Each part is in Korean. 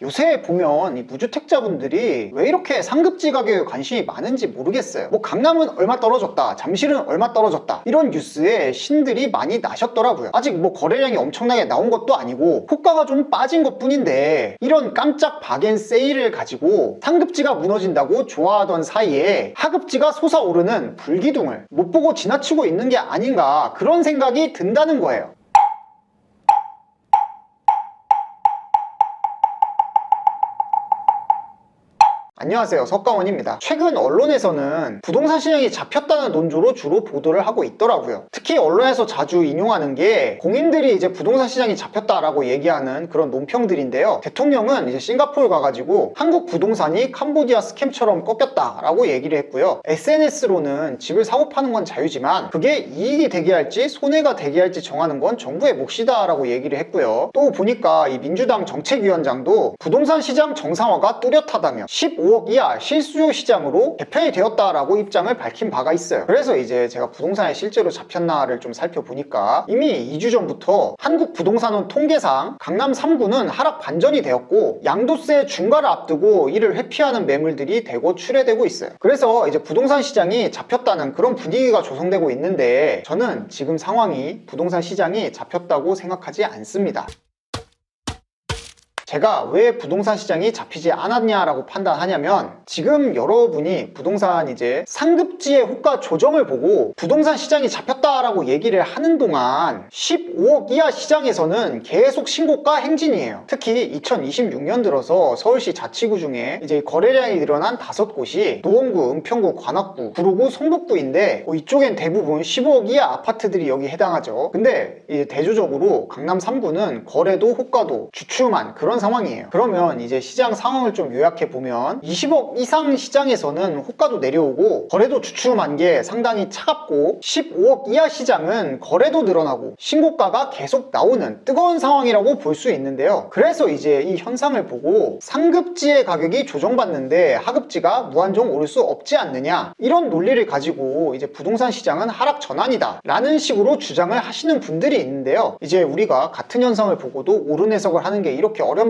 요새 보면 이 무주택자분들이 왜 이렇게 상급지 가격에 관심이 많은지 모르겠어요. 뭐 강남은 얼마 떨어졌다, 잠실은 얼마 떨어졌다, 이런 뉴스에 신들이 많이 나셨더라고요. 아직 뭐 거래량이 엄청나게 나온 것도 아니고 호가가 좀 빠진 것 뿐인데, 이런 깜짝 박앤 세일을 가지고 상급지가 무너진다고 좋아하던 사이에 하급지가 솟아오르는 불기둥을 못 보고 지나치고 있는 게 아닌가, 그런 생각이 든다는 거예요. 안녕하세요, 석가원입니다. 최근 언론에서는 부동산 시장이 잡혔다는 논조로 주로 보도를 하고 있더라고요. 특히 언론에서 자주 인용하는 게 공인들이 이제 부동산 시장이 잡혔다라고 얘기하는 그런 논평들인데요. 대통령은 이제 싱가포르 가가지고 한국 부동산이 캄보디아 스캠처럼 꺾였다라고 얘기를 했고요. SNS로는 집을 사고 파는 건 자유지만 그게 이익이 되게 할지 손해가 되게 할지 정하는 건 정부의 몫이다라고 얘기를 했고요. 또 보니까 이 민주당 정책위원장도 부동산 시장 정상화가 뚜렷하다며 15억 이하 실수요 시장으로 개편이 되었다라고 입장을 밝힌 바가 있어요. 그래서 이제 제가 부동산에 실제로 잡혔나를 좀 살펴보니까 이미 2주 전부터 한국부동산원 통계상 강남 3구는 하락 반전이 되었고, 양도세 중과를 앞두고 이를 회피하는 매물들이 대거 출회되고 있어요. 그래서 이제 부동산 시장이 잡혔다는 그런 분위기가 조성되고 있는데, 저는 지금 상황이 부동산 시장이 잡혔다고 생각하지 않습니다. 제가 왜 부동산 시장이 잡히지 않았냐라고 판단하냐면, 지금 여러분이 부동산 이제 상급지의 호가 조정을 보고 부동산 시장이 잡혔다라고 얘기를 하는 동안 15억 이하 시장에서는 계속 신고가 행진이에요. 특히 2026년 들어서 서울시 자치구 중에 이제 거래량이 늘어난 5곳이 노원구, 은평구, 관악구, 구로구, 성북구인데 이쪽엔 대부분 15억 이하 아파트들이 여기 해당하죠. 근데 이제 대조적으로 강남 3구는 거래도 호가도 주춤한 그런 상황이에요. 그러면 이제 시장 상황을 좀 요약해 보면 20억 이상 시장에서는 호가도 내려오고 거래도 주춤한 게 상당히 차갑고, 15억 이하 시장은 거래도 늘어나고 신고가가 계속 나오는 뜨거운 상황이라고 볼 수 있는데요. 그래서 이제 이 현상을 보고 상급지의 가격이 조정받는데 하급지가 무한정 오를 수 없지 않느냐, 이런 논리를 가지고 이제 부동산 시장은 하락 전환이다 라는 식으로 주장을 하시는 분들이 있는데요. 이제 우리가 같은 현상을 보고도 옳은 해석을 하는 게 이렇게 어렵나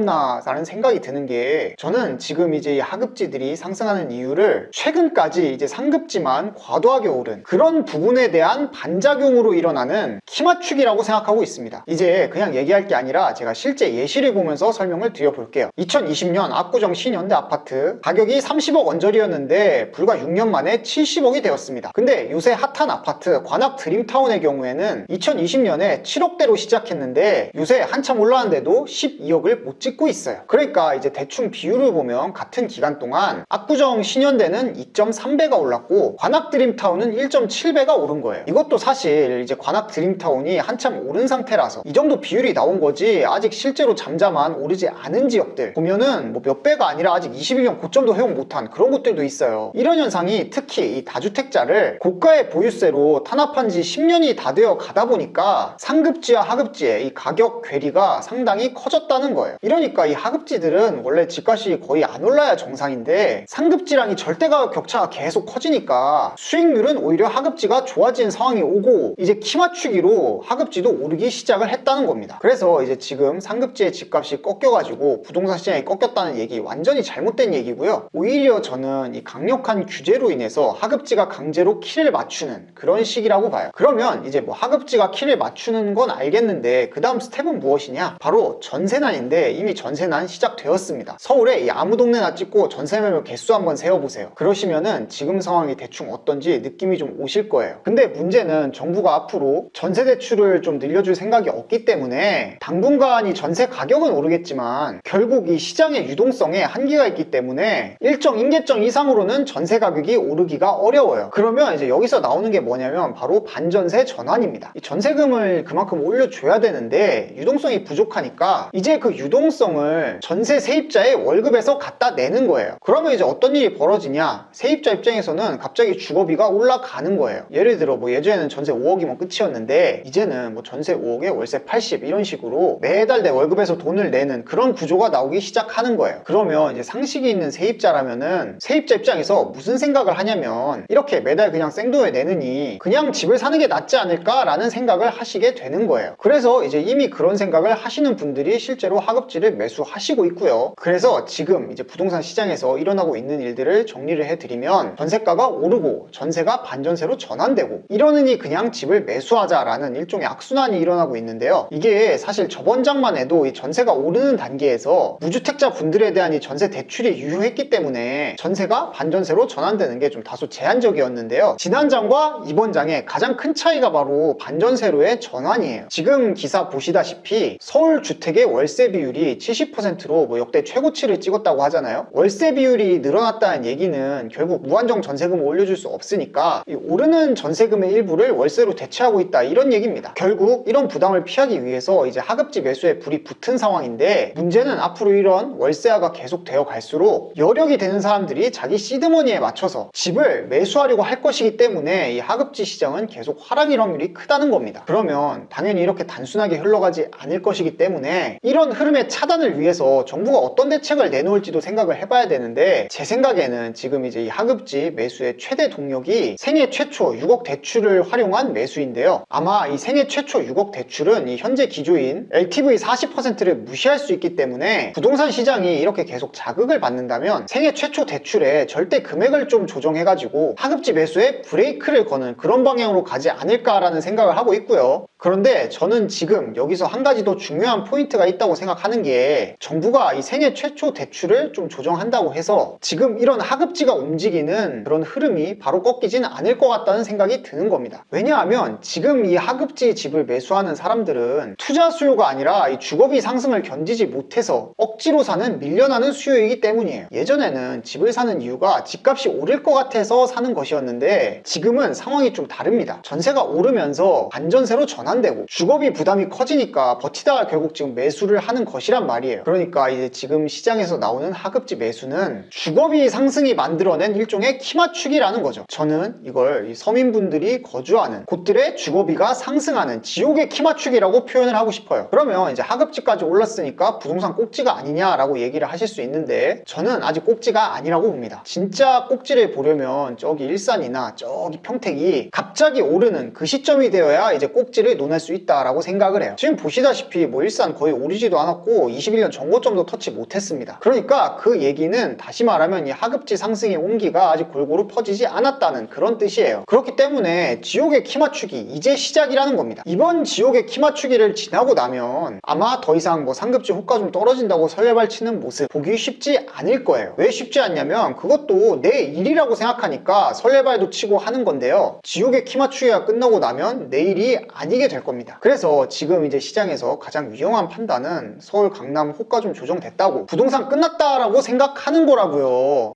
라는 생각이 드는 게, 저는 지금 이제 이 하급지들이 상승하는 이유를 최근까지 이제 상급지만 과도하게 오른 그런 부분에 대한 반작용으로 일어나는 키맞추기라고 생각하고 있습니다. 이제 그냥 얘기할 게 아니라 제가 실제 예시를 보면서 설명을 드려볼게요. 2020년 압구정 신현대 아파트 가격이 30억 언저리였는데 불과 6년 만에 70억이 되었습니다. 근데 요새 핫한 아파트 관악 드림타운의 경우에는 2020년에 7억대로 시작했는데 요새 한참 올라왔는데도 12억을 못 찍고 있어요. 그러니까 이제 대충 비율을 보면 같은 기간 동안 압구정 신현대는 2.3배가 올랐고 관악 드림타운은 1.7배가 오른 거예요. 이것도 사실 이제 관악 드림타운이 한참 오른 상태라서 이 정도 비율이 나온 거지, 아직 실제로 잠잠한 오르지 않은 지역들 보면은 뭐 몇 배가 아니라 아직 21년 고점도 회복 못한 그런 곳들도 있어요. 이런 현상이 특히 이 다주택자를 고가의 보유세로 탄압한 지 10년이 다 되어 가다 보니까 상급지와 하급지의 이 가격 괴리가 상당히 커졌다는 거예요. 이러니까 이 하급지들은 원래 집값이 거의 안 올라야 정상인데 상급지랑 이 절대가격 격차가 계속 커지니까 수익률은 오히려 하급지가 좋아진 상황이 오고, 이제 키맞추기로 하급지도 오르기 시작을 했다는 겁니다. 그래서 이제 지금 상급지의 집값이 꺾여가지고 부동산 시장이 꺾였다는 얘기 완전히 잘못된 얘기고요. 오히려 저는 이 강력한 규제로 인해서 하급지가 강제로 키를 맞추는 그런 시기라고 봐요. 그러면 이제 뭐 하급지가 키를 맞추는 건 알겠는데 그 다음 스텝은 무엇이냐? 바로 전세난인데, 이미 전세난 시작되었습니다. 서울에 이 아무 동네나 찍고 전세 매물 개수 한번 세어보세요. 그러시면은 지금 상황이 대충 어떤지 느낌이 좀 오실 거예요. 근데 문제는 정부가 앞으로 전세 대출을 좀 늘려줄 생각이 없기 때문에 당분간 이 전세 가격은 오르겠지만 결국 이 시장의 유동성에 한계가 있기 때문에 일정 임계점 이상으로는 전세 가격이 오르기가 어려워요. 그러면 이제 여기서 나오는 게 뭐냐면 바로 반전세 전환입니다. 이 전세금을 그만큼 올려줘야 되는데 유동성이 부족하니까 이제 그 유동성을 전세 세입자의 월급에서 갖다 내는 거예요. 그러면 이제 어떤 일이 벌어지냐, 세입자 입장에서는 갑자기 주거비가 올라가는 거예요. 예를 들어 뭐 예전에는 전세 5억이면 끝이었는데 이제는 뭐 전세 5억에 월세 80 이런 식으로 매달 내 월급에서 돈을 내는 그런 구조가 나오기 시작하는 거예요. 그러면 이제 상식이 있는 세입자라면은 세입자 입장에서 무슨 생각을 하냐면 이렇게 매달 그냥 생돈을 내느니 그냥 집을 사는 게 낫지 않을까라는 생각을 하시게 되는 거예요. 그래서 이제 이미 그런 생각을 하시는 분들이 실제로 하급지를 매수하시고 있고요. 그래서 지금 이제 부동산 시장에서 일어나고 있는 일들을 정리를 해드리면 전세가가 오르고 전세가 반전세로 전환되고 이러느니 그냥 집을 매수하자라는 일종의 악순환이 일어나고 있는데요. 이게 사실 저번 장만 해도 이 전세가 오르는 단계에서 무주택자 분들에 대한 이 전세 대출이 유효했기 때문에 전세가 반전세로 전환되는 게 좀 다소 제한적이었는데요. 지난 장과 이번 장의 가장 큰 차이가 바로 반전세로의 전환이에요. 지금 기사 보시다시피 서울 주택의 월세 비율이 70%로 뭐 역대 최고치를 찍었다고 하잖아요. 월세 비율이 늘어났다는 얘기는 결국 무한정 전세금을 올려줄 수 없으니까 이 오르는 전세금의 일부를 월세로 대체하고 있다 이런 얘기입니다. 결국 이런 부담을 피하기 위해서 이제 하급지 매수에 불이 붙은 상황인데 문제는 앞으로 이런 월세화가 계속되어 갈수록 여력이 되는 사람들이 자기 시드머니에 맞춰서 집을 매수하려고 할 것이기 때문에 이 하급지 시장은 계속 하락일 확률이 크다는 겁니다. 그러면 당연히 이렇게 단순하게 흘러가지 않을 것이기 때문에 이런 흐름의 차단을 위해서 정부가 어떤 대책을 내놓을지도 생각을 해봐야 되는데 제 생각에는 지금 이제 이 하급지 매수의 최대 동력이 생애 최초 6억 대출을 활용한 매수인데요. 아마 이 생애 최초 6억 대출은 이 현재 기조인 LTV 40%를 무시할 수 있기 때문에 부동산 시장이 이렇게 계속 자극을 받는다면 생애 최초 대출에 절대 금액을 좀 조정해가지고 하급지 매수에 브레이크를 거는 그런 방향으로 가지 않을까라는 생각을 하고 있고요. 그런데 저는 지금 여기서 한 가지 더 중요한 포인트가 있다고 생각하는 게 정부가 이 생애 최초 대출을 좀 조정한다고 해서 지금 이런 하급지가 움직이는 그런 흐름이 바로 꺾이지는 않을 것 같다는 생각이 드는 겁니다. 왜냐하면 지금 이 하급지 집을 매수하는 사람들은 투자 수요가 아니라 이 주거비 상승을 견디지 못해서 억지로 사는 밀려나는 수요이기 때문이에요. 예전에는 집을 사는 이유가 집값이 오를 것 같아서 사는 것이었는데 지금은 상황이 좀 다릅니다. 전세가 오르면서 반전세로 전환되고 주거비 부담이 커지니까 버티다가 결국 지금 매수를 하는 것이란 말이에요. 그러니까 이제 지금 시장에서 나오는 하급지 매수는 주거비 상승이 만들어낸 일종의 키맞추기라는 거죠. 저는 이걸 이 서민분들이 거주하는 곳들의 주거비가 상승하는 지옥의 키맞추기라고 표현을 하고 싶어요. 그러면 이제 하급지까지 올랐으니까 부동산 꼭지가 아니냐라고 얘기를 하실 수 있는데 저는 아직 꼭지가 아니라고 봅니다. 진짜 꼭지를 보려면 저기 일산이나 저기 평택이 갑자기 오르는 그 시점이 되어야 이제 꼭지를 논할 수 있다라고 생각을 해요. 지금 보시다시피 뭐 일산 거의 오르지도 않았고 21년 전고점도 터치 못했습니다. 그러니까 그 얘기는 다시 말하면 이 하급지 상승의 온기가 아직 골고루 퍼지지 않았다는 그런 뜻이에요. 그렇기 때문에 지옥의 키맞추기 이제 시작이라는 겁니다. 이번 지옥의 키맞추기를 지나고 나면 아마 더 이상 뭐 상급지 호가 좀 떨어진다고 설레발치는 모습 보기 쉽지 않을 거예요. 왜 쉽지 않냐면 그것도 내 일이라고 생각하니까 설레발도 치고 하는 건데요. 지옥의 키맞추기가 끝나고 나면 내일이 아니게 될 겁니다. 그래서 지금 이제 시장에서 가장 위험한 판단은 서울 강남 호가 좀 조정됐다고 부동산 끝났다라고 생각하는 거라고요.